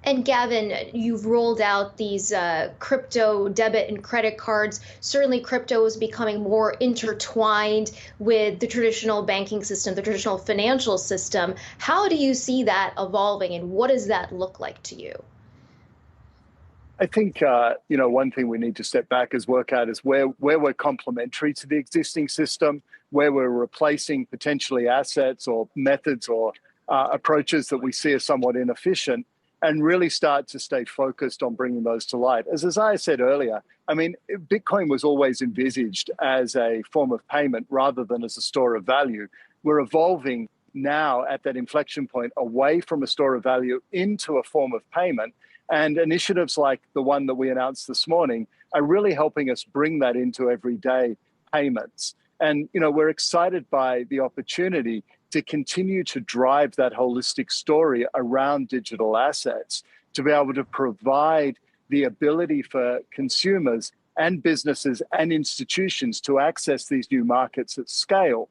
And Gavin, you've rolled out these crypto debit and credit cards. Certainly, crypto is becoming more intertwined with the traditional banking system, the traditional financial system. How do you see that evolving, and what does that look like to you? I think one thing we need to step back is work out is where we're complementary to the existing system, where we're replacing potentially assets or methods or approaches that we see as somewhat inefficient, and really start to stay focused on bringing those to light. As I said earlier, I mean, Bitcoin was always envisaged as a form of payment rather than as a store of value. We're evolving now at that inflection point away from a store of value into a form of payment. And initiatives like the one that we announced this morning are really helping us bring that into everyday payments. And, we're excited by the opportunity to continue to drive that holistic story around digital assets, to be able to provide the ability for consumers and businesses and institutions to access these new markets at scale.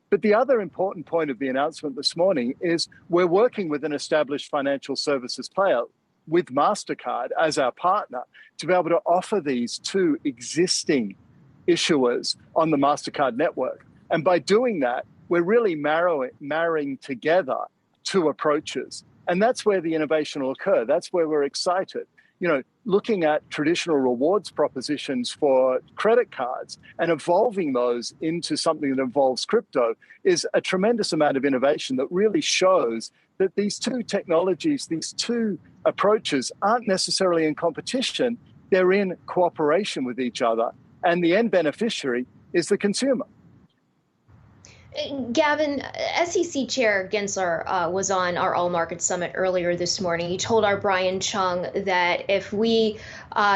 But the other important point of the announcement this morning is we're working with an established financial services player with MasterCard as our partner to be able to offer these to existing issuers on the MasterCard network. And by doing that, we're really marrying together two approaches. And that's where the innovation will occur. That's where we're excited. Looking at traditional rewards propositions for credit cards and evolving those into something that involves crypto is a tremendous amount of innovation that really shows that these two technologies, these two approaches aren't necessarily in competition. They're in cooperation with each other. And the end beneficiary is the consumer. Gavin, SEC Chair Gensler was on our All Markets Summit earlier this morning. He told our Brian Chung that if we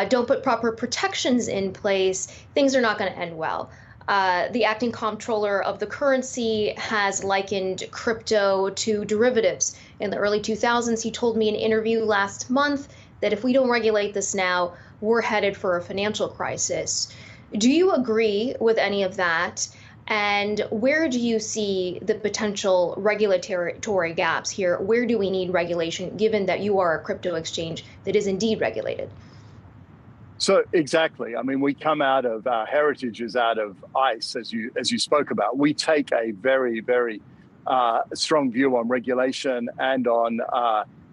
don't put proper protections in place, things are not going to end well. The acting comptroller of the currency has likened crypto to derivatives. In the early 2000s, he told me in an interview last month that if we don't regulate this now, we're headed for a financial crisis. Do you agree with any of that? And where do you see the potential regulatory gaps here? Where do we need regulation, given that you are a crypto exchange that is indeed regulated? So exactly. I mean, we come out of our heritage is out of ICE, as you spoke about. We take a very, very strong view on regulation and on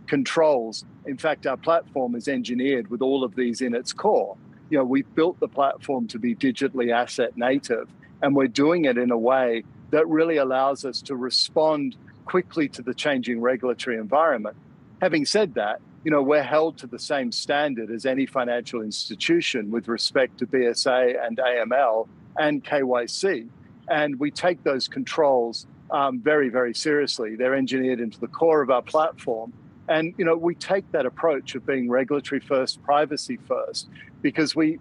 controls. In fact, our platform is engineered with all of these in its core. We built the platform to be digitally asset native. And we're doing it in a way that really allows us to respond quickly to the changing regulatory environment. Having said that, we're held to the same standard as any financial institution with respect to BSA and AML and KYC. And we take those controls very, very seriously. They're engineered into the core of our platform. And, we take that approach of being regulatory first, privacy first, because we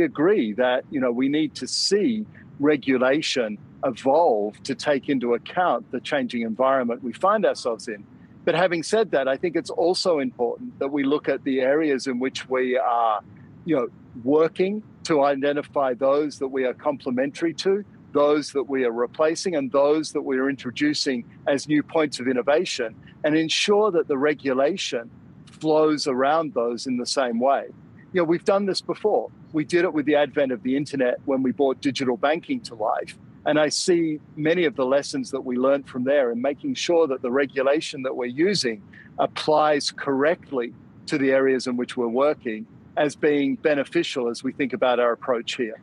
agree that, we need to see regulation evolve to take into account the changing environment we find ourselves in. But having said that, I think it's also important that we look at the areas in which we are, working to identify those that we are complementary to, those that we are replacing, and those that we are introducing as new points of innovation, and ensure that the regulation flows around those in the same way. We've done this before. We did it with the advent of the internet when we brought digital banking to life. And I see many of the lessons that we learned from there in making sure that the regulation that we're using applies correctly to the areas in which we're working as being beneficial as we think about our approach here.